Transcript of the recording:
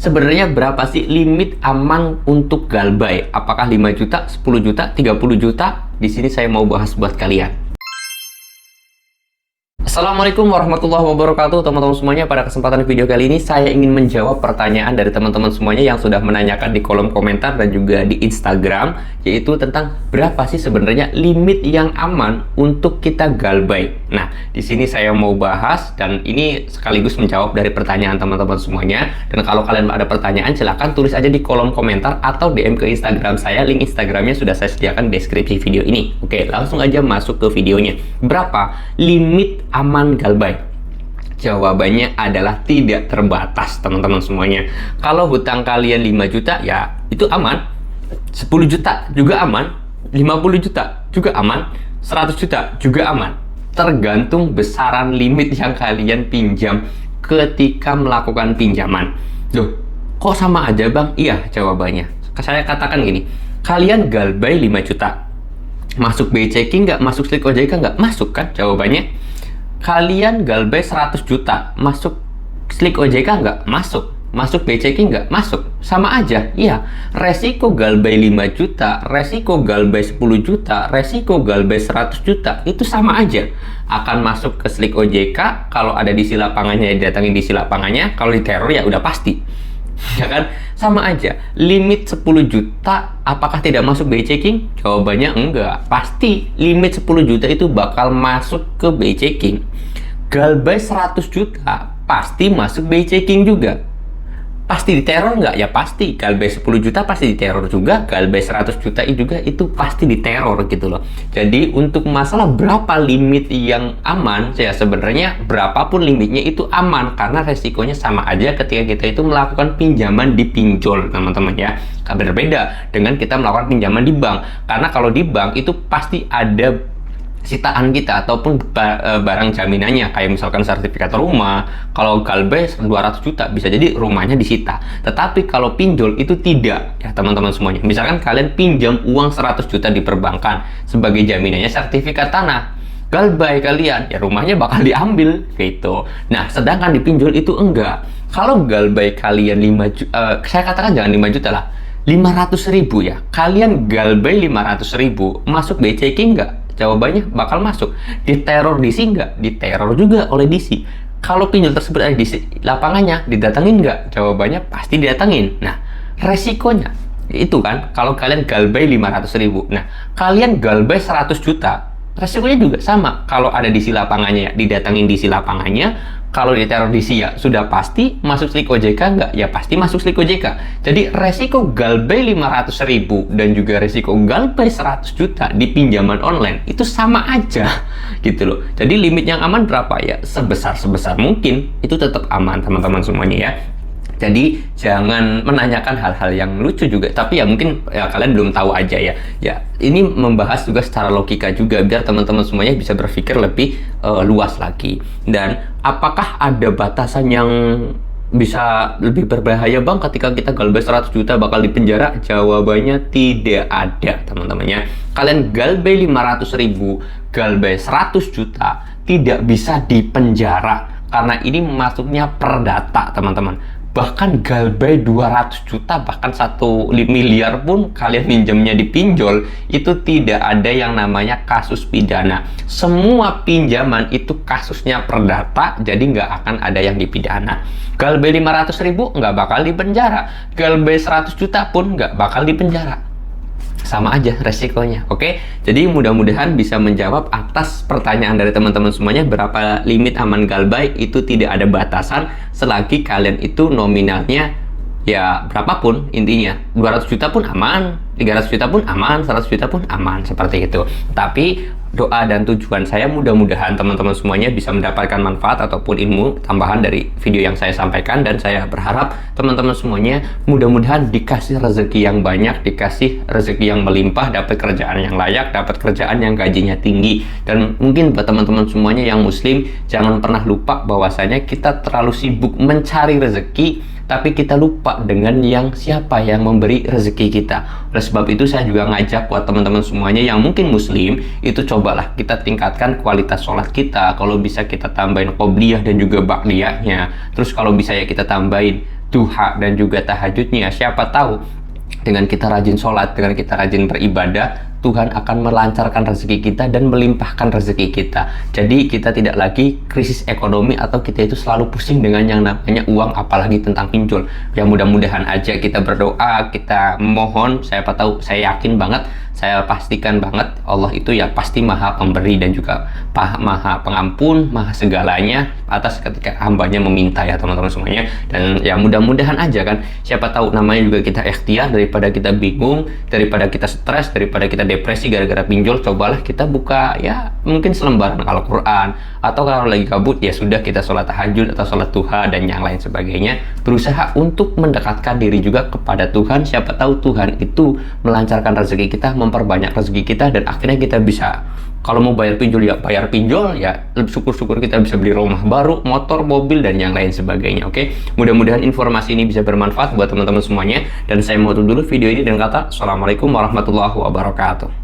Sebenarnya berapa sih limit aman untuk galbay? Apakah 5 juta, 10 juta, 30 juta? Di sini saya mau bahas buat kalian. Assalamualaikum warahmatullahi wabarakatuh teman-teman semuanya. Pada kesempatan video kali ini saya ingin menjawab pertanyaan dari teman-teman semuanya yang sudah menanyakan di kolom komentar dan juga di Instagram, yaitu tentang berapa sih sebenarnya limit yang aman untuk kita galbay. Nah, di sini saya mau bahas dan ini sekaligus menjawab dari pertanyaan teman-teman semuanya. Dan kalau kalian ada pertanyaan silahkan tulis aja di kolom komentar atau DM ke Instagram saya. Link Instagramnya sudah saya sediakan di deskripsi video ini. Oke, langsung aja masuk ke videonya. Berapa limit aman galbay? Jawabannya adalah tidak terbatas teman-teman semuanya. Kalau hutang kalian 5 juta ya itu aman, 10 juta juga aman, 50 juta juga aman, 100 juta juga aman. Tergantung besaran limit yang kalian pinjam ketika melakukan pinjaman. Loh, kok sama aja bang? Iya, jawabannya saya katakan gini, kalian galbay 5 juta, masuk BI checking nggak? Masuk Slik OJK nggak? Masuk kan jawabannya. Kalian galbay 100 juta, masuk Slik OJK nggak? Masuk. Masuk BI checking nggak? Masuk. Sama aja. Iya, resiko galbay 5 juta, resiko galbay 10 juta, resiko galbay 100 juta, itu sama aja. Akan masuk ke Slik OJK, kalau ada di lapangannya ya didatangin di lapangannya, kalau di teror ya udah pasti. Ya kan? Sama aja. Limit 10 juta apakah tidak masuk BI checking? Jawabannya enggak. Pasti limit 10 juta itu bakal masuk ke BI checking. Galbay 100 juta pasti masuk BI checking juga. Pasti diteror nggak? Ya pasti. Galbay 10 juta pasti diteror juga. Galbay 100 juta juga itu pasti diteror gitu loh. Jadi untuk masalah berapa limit yang aman, ya sebenarnya berapapun limitnya itu aman. Karena resikonya sama aja ketika kita itu melakukan pinjaman di pinjol teman-teman ya. Berbeda dengan kita melakukan pinjaman di bank. Karena kalau di bank itu pasti ada sitaan kita ataupun barang jaminannya, kayak misalkan sertifikat rumah. Kalau galbay 200 juta bisa jadi rumahnya disita. Tetapi kalau pinjol itu tidak ya teman-teman semuanya. Misalkan kalian pinjam uang 100 juta di perbankan, sebagai jaminannya sertifikat tanah. Galbay kalian ya rumahnya bakal diambil gitu. Nah, sedangkan di pinjol itu enggak. Kalau galbay kalian 5 juta, saya katakan jangan 5 juta lah, 500.000 ya. Kalian galbay 500.000, masuk BI checking enggak? Jawabannya bakal masuk. Diteror DC nggak? Diteror juga oleh DC. Kalau pinjol tersebut ada di lapangannya, didatangin nggak? Jawabannya pasti didatangin. Nah, resikonya itu kan, kalau kalian galbay 500.000, nah kalian galbay 100 juta, resikonya juga sama. Kalau ada di lapangannya ya, didatangin di lapangannya. Kalau diteror DC ya sudah pasti masuk Slik OJK nggak? Ya pasti masuk Slik OJK. Jadi resiko galbay 500.000 dan juga resiko galbay 100 juta di pinjaman online itu sama aja gitu loh. Jadi limit yang aman berapa ya? Sebesar mungkin itu tetap aman teman-teman semuanya ya. Jadi jangan menanyakan hal-hal yang lucu juga, tapi ya mungkin ya kalian belum tahu aja ya. Ya ini membahas juga secara logika juga biar teman-teman semuanya bisa berpikir lebih luas lagi. Dan apakah ada batasan yang bisa lebih berbahaya bang ketika kita galbay 100 juta bakal dipenjara? Jawabannya tidak ada teman-teman ya. Kalian galbay 500.000, galbay 100 juta tidak bisa dipenjara karena ini masuknya perdata teman-teman. Bahkan galbay 200 juta, bahkan 1 miliar pun kalian pinjamnya di pinjol, itu tidak ada yang namanya kasus pidana. Semua pinjaman itu kasusnya perdata, jadi nggak akan ada yang dipidana. Galbay 500.000 nggak bakal dipenjara, galbay 100 juta pun nggak bakal dipenjara. Sama aja resikonya, oke? Jadi mudah-mudahan bisa menjawab atas pertanyaan dari teman-teman semuanya, berapa limit aman galbay. Itu tidak ada batasan selagi kalian itu nominalnya ya berapapun, intinya 200 juta pun aman, 300 juta pun aman, 100 juta pun aman, seperti itu. Tapi doa dan tujuan saya mudah-mudahan teman-teman semuanya bisa mendapatkan manfaat ataupun ilmu tambahan dari video yang saya sampaikan. Dan saya berharap teman-teman semuanya mudah-mudahan dikasih rezeki yang banyak, dikasih rezeki yang melimpah, dapat kerjaan yang layak, dapat kerjaan yang gajinya tinggi. Dan mungkin buat teman-teman semuanya yang muslim, jangan pernah lupa bahwasanya kita terlalu sibuk mencari rezeki, tapi kita lupa dengan siapa yang memberi rezeki kita. Oleh sebab itu saya juga ngajak buat teman-teman semuanya yang mungkin muslim, itu cobalah kita tingkatkan kualitas sholat kita. Kalau bisa kita tambahin qobliyah dan juga ba'diyahnya. Terus kalau bisa ya kita tambahin duha dan juga tahajudnya, siapa tahu dengan kita rajin sholat, dengan kita rajin beribadah, Tuhan akan melancarkan rezeki kita dan melimpahkan rezeki kita. Jadi kita tidak lagi krisis ekonomi atau kita itu selalu pusing dengan yang namanya uang, apalagi tentang pinjol. Ya mudah-mudahan aja kita berdoa, kita mohon, siapa tahu, saya yakin banget, saya pastikan banget Allah itu ya pasti maha pemberi dan juga maha pengampun, maha segalanya atas ketika hambanya meminta ya teman-teman semuanya. Dan ya mudah-mudahan aja kan, siapa tahu namanya juga kita ikhtiar, daripada kita bingung, daripada kita stres, daripada kita depresi gara-gara pinjol, cobalah kita buka ya mungkin selembaran Al-Quran, atau kalau lagi kabut ya sudah kita sholat tahajud atau sholat duha dan yang lain sebagainya, berusaha untuk mendekatkan diri juga kepada Tuhan. Siapa tahu Tuhan itu melancarkan rezeki kita, memperbanyak rezeki kita, dan akhirnya kita bisa, kalau mau bayar pinjol ya bayar pinjol, ya syukur-syukur kita bisa beli rumah baru, motor, mobil, dan yang lain sebagainya. Oke, mudah-mudahan informasi ini bisa bermanfaat buat teman-teman semuanya, dan saya mau tutup dulu video ini dengan kata Assalamualaikum warahmatullahi wabarakatuh.